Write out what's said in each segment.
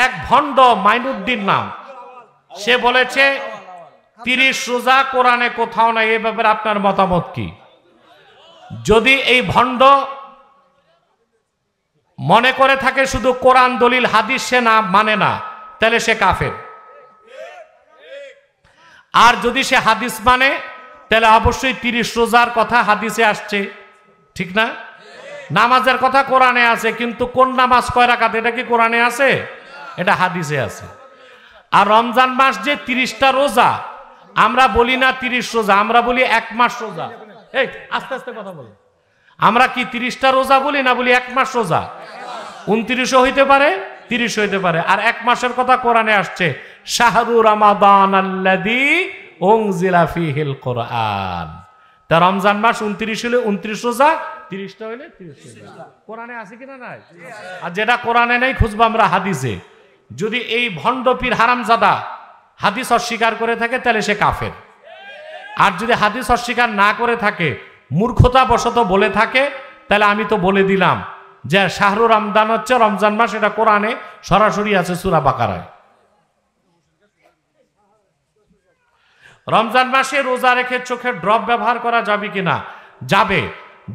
এক ভণ্ড মাইনুদ্দিন নাম, সে বলেছে 30 রোজা কোরআনে কোথাও নাই। এই ব্যাপারে আপনার মতামত কি? যদি এই ভণ্ড মনে করে থাকে শুধু কোরআন দলিল হাদিস সে না মানে না, তাহলে সে কাফের। আর যদি সে হাদিস মানে, তাহলে অবশ্যই 30 রোজার কথা হাদিসে আসছে, ঠিক না? নামাজের কথা কোরআনে আছে, কিন্তু কোন নামাজ কয় রাকাত এটা কি কোরআনে আছে? এটা হাদিসে আছে। আর রমজান মাস যে 30টা রোজা, আমরা বলি না 30 রোজা, আমরা বলি 1 মাস রোজা। এই আস্তে আস্তে কথা বলো। আমরা কি 30টা রোজা বলি না বলি 1 মাস রোজা? 29ও হইতে পারে, 30 হইতে পারে। আর 1 মাসের কথা কোরআনে আসছে, শাহরু রমাদান আল্লাযী উনজিলা ফীহিল কোরআন। তা রমজান মাস 29 হলে 29 রোজা, 30টা হইলে 30 রোজা। কোরআনে আছে কিনা নাই? আর যেটা কোরআনে নেই খুঁজবো আমরা হাদিসে। যদি এই ভণ্ড পীর হারামজাদা হাদিস অস্বীকার করে থাকে, তাহলে সে কাফের। আর যদি হাদিস অস্বীকার না করে থাকে, মূর্খতা বশত বলে থাকে, তাহলে আমি তো বলে দিলাম যে শাহরু রমজান হচ্ছে রমজান মাস, এটা কোরআনে সরাসরি আছে সূরা বাকারায়। রমজান মাসে রোজা রেখে চোখের ড্রপ ব্যবহার করা যাবে কিনা? যাবে,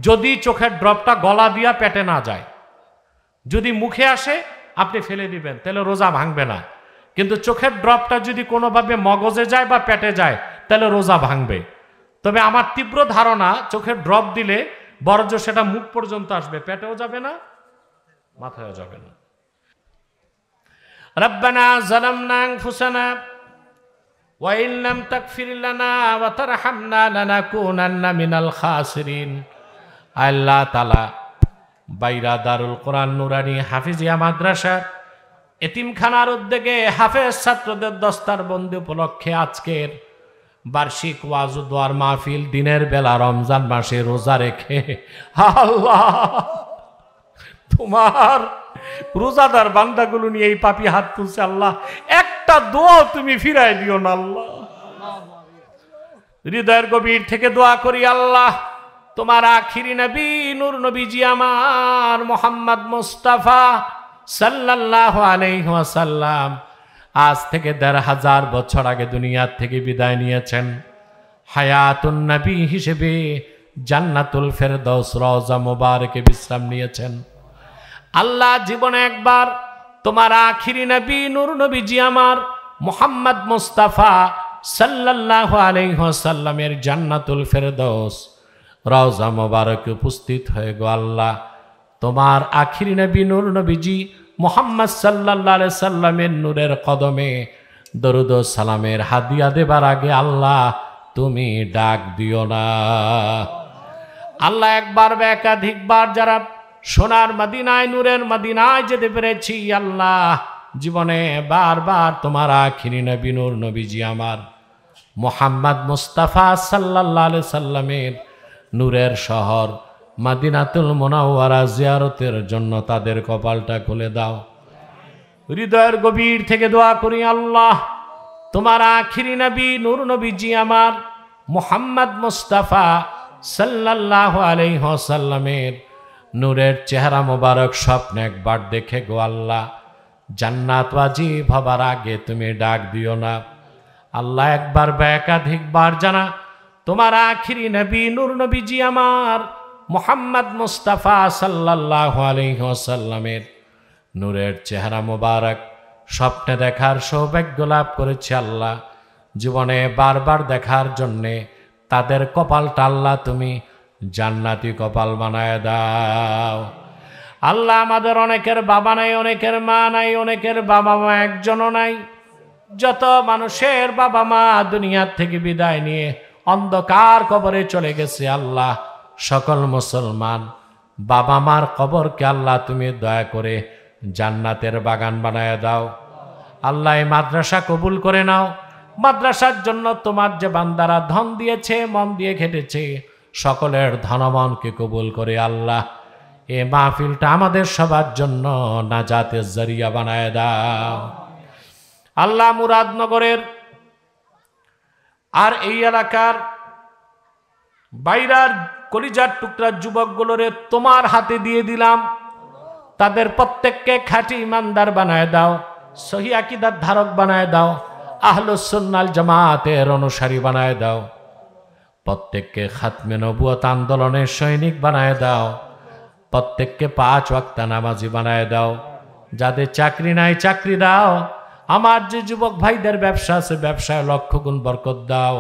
যদি চোখের ড্রপটা গলা দিয়া পেটে না যায়। যদি মুখে আসে আপনি ফেলে দিবেন, তাহলে রোজা ভাঙবে না। কিন্তু চোখের ড্রপটা যদি কোনোভাবে মগজে যায় বা পেটে যায়, তাহলে রোজা ভাঙবে। তবে আমার তীব্র ধারণা, চোখের ড্রপ দিলে বরঞ্চ সেটা মুখ পর্যন্ত আসবে, পেটেও যাবে না, মাথায়ও যাবে না। রব্বানা যালামনা আনফুসানা ওয়া ইন লাম তাগফির লানা ওয়া তারহামনা লানাকুনান্না মিনাল খাসিরিন। আল্লাহ তাআলা বাইরা দারুল কোরআন নুরানি হাফিজিয়া মাদ্রাসার এতিমখানার উদ্যোগে হাফেজ ছাত্রদের দস্তারবন্দি উপলক্ষে আজকের বার্ষিক ওয়াজ ও দোয়ার মাহফিল, দিনের বেলা রমজান মাসে রোজা রেখে, আল্লাহ তোমার রোজাদার বান্দাগুলো নিয়ে এই পাপী হাত তুলছে, আল্লাহ একটা দোয়া তুমি ফিরাই দিও না। আল্লাহ হৃদয়ের গভীর থেকে দোয়া করি, আল্লাহ তোমার আখিরি নবী নূর নবীজি আমার মুহাম্মদ মুস্তাফা সাল্লাল্লাহু আলাইহি ওয়াসাল্লাম আজ থেকে ১৫০০ বছর আগে দুনিয়ার থেকে বিদায় নিয়েছেন। হায়াতুন নবী হিসেবে জান্নাতুল ফেরদৌস রওজা মুবারকে বিশ্রাম নিয়েছেন। আল্লাহ জীবনে একবার তোমার আখিরি নবী নূর নবীজি আমার মুহাম্মদ মুস্তাফা সাল্লাল্লাহু আলাইহি ওয়াসাল্লামের জান্নাতুল ফেরদৌস রওজা মুবারকে উপস্থিত হয়ে গো আল্লাহ, তোমার আখিরি নবী নূর নবীজি মুহাম্মদ সাল্লাল্লাহু আলাইহি সাল্লামের নূরের কদমে দরুদ ও সালামের হাদিয়া দেবার আগে আল্লাহ তুমি ডাক দিও না। আল্লাহ একবার বা একাধিকবার যারা সোনার মদিনায় নূরের মদিনায় যেতে পেরেছি, আল্লাহ জীবনে বারবার তোমার আখিরি নবী নূর নবীজি আমার মুহাম্মদ মুস্তাফা সাল্লাল্লাহু আলাইহি সাল্লামের নূরের শহর মদিনাতুল মুনাওয়ারা জিয়ারতের জন্য তাদের কপালটা খুলে দাও। হৃদয়ের গভীর থেকে দোয়া করি, আল্লাহ তোমার আখিরি নবী নূর নবীজি আমার মুহাম্মদ মুস্তাফা সাল্লাল্লাহু আলাইহি ওয়াসাল্লামের নূরের চেহারা মোবারক স্বপ্নে একবার দেখে গো আল্লাহ, জান্নাত ওয়াজিব হবার আগে তুমি ডাক দিও না। আল্লাহ একবার বা একাধিকবার জানা তোমার আখিরি নবী নূর নবীজি আমার মুহাম্মদ মুস্তাফা সাল্লাল্লাহু আলাইহি ওয়াসাল্লামের নূরের চেহারা মোবারক স্বপ্নে দেখার সৌভাগ্য লাভ করেছে। আল্লাহ জীবনে বারবার দেখার জন্যে তাদের কপালটা আল্লাহ তুমি জান্নাতি কপাল বানায় দাও। আল্লাহ আমাদের অনেকের বাবা নাই, অনেকের মা নাই, অনেকের বাবা মা একজনও নাই। যত মানুষের বাবা মা দুনিয়ার থেকে বিদায় নিয়ে অন্ধকার কবরে চলে গেছে, আল্লাহ সকল মুসলমান বাবা মার কবরকে আল্লাহ তুমি দয়া করে জান্নাতের বাগান বানায় দাও। আল্লাহ এই মাদ্রাসা কবুল করে নাও। মাদ্রাসার জন্য তোমার যে বান্দারা ধন দিয়েছে, মন দিয়ে খেটেছে, সকলের ধনমনকে কবুল করে আল্লাহ এই মাহফিলটা আমাদের সবার জন্য নাজাতের জরিয়া বানায় দাও। আল্লাহ মুরাদনগরের আর এই এলাকার বাইরার কলিজার টুকরা যুবকগুলোরে তোমার হাতে দিয়ে দিলাম। তাদের প্রত্যেককে খাঁটি ইমানদার বানায় দাও, সহি আকীদার ধারক বানায় দাও, আহলুস সুন্নাল জামাতের অনুসারী বানায় দাও। প্রত্যেককে খাতমে নবুয়ত আন্দোলনের সৈনিক বানায় দাও। প্রত্যেককে 5 ওয়াক্ত নামাজি বানায় দাও। যাদের চাকরি নাই চাকরি দাও। আমার যে যুবক ভাইদের ব্যবসা আছে ব্যবসায় লক্ষ গুণ বরকত দাও।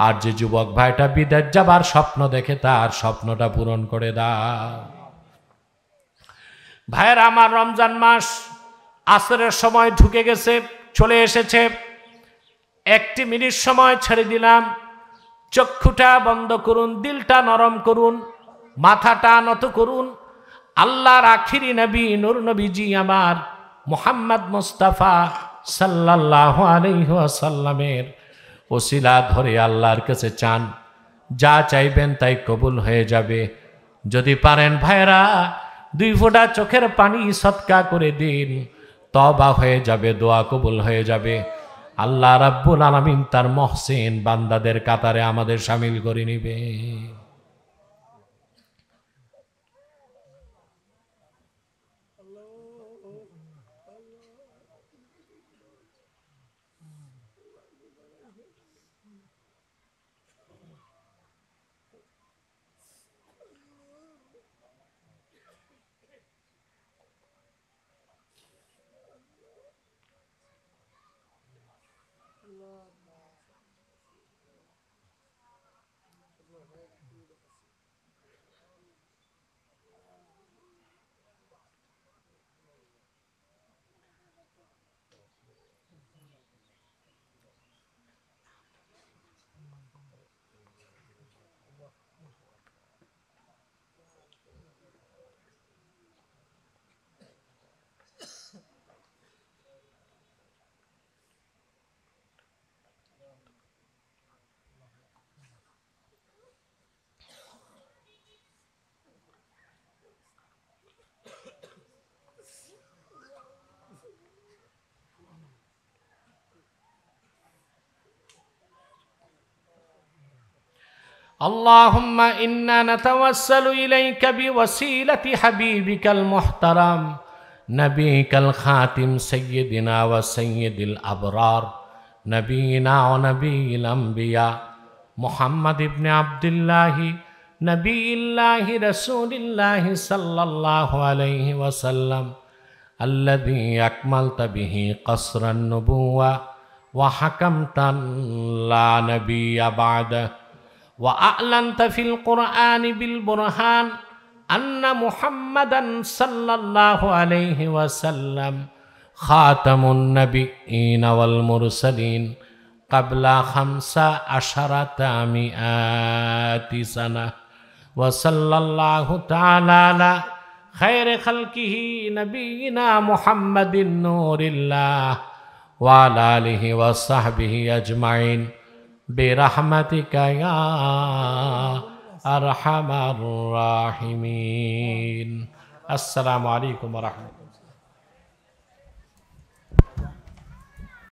আর যে যুবক ভাইটা বিদেশ যাবার স্বপ্ন দেখে তার স্বপ্নটা পূরণ করে দাও। ভাইয়ের আমার, রমজান মাস আসরের সময় ঢুকে গেছে, চলে এসেছে। 1 মিনিট সময় ছেড়ে দিলাম। চক্ষুটা বন্ধ করুন, দিলটা নরম করুন, মাথাটা নত করুন। আল্লাহর আখিরি নবী নূর নবীজি আমার মুহাম্মদ মুস্তাফা সাল্লাল্লাহু আলাইহি ওয়াসাল্লামের ওসিলা ধরে আল্লাহর কাছে চান। যা চাইবেন তাই কবুল হয়ে যাবে। যদি পারেন ভাইরা 2 ফোঁটা চোখের পানি সদকা করে দিন, তওবা হয়ে যাবে, দোয়া কবুল হয়ে যাবে। আল্লাহ রাব্বুল আলামিন তার মহসিন বান্দাদের কাতারে আমাদের শামিল করে নিবে। اللهم إنا نتوسل إليك بوسيلة حبيبك المحترم نبيك الخاتم سيدنا وسيد الأبرار نبينا ونبي الأنبياء محمد بن عبد الله نبي الله رسول الله صلى الله عليه وسلم الذي أكملت به قصر النبوة وحكمت لا نبي بعده وأعلنت في القرآن بالبرهان أن محمدا صلى الله عليه وسلم خاتم النبيين والمرسلين قبل 1500 سنة وصلى الله تعالى على خير خلقه نبينا محمد نور الله وعلى آله وصحبه أجمعين برحمتك يا أرحم الراحمين السلام عليكم ورحمة الله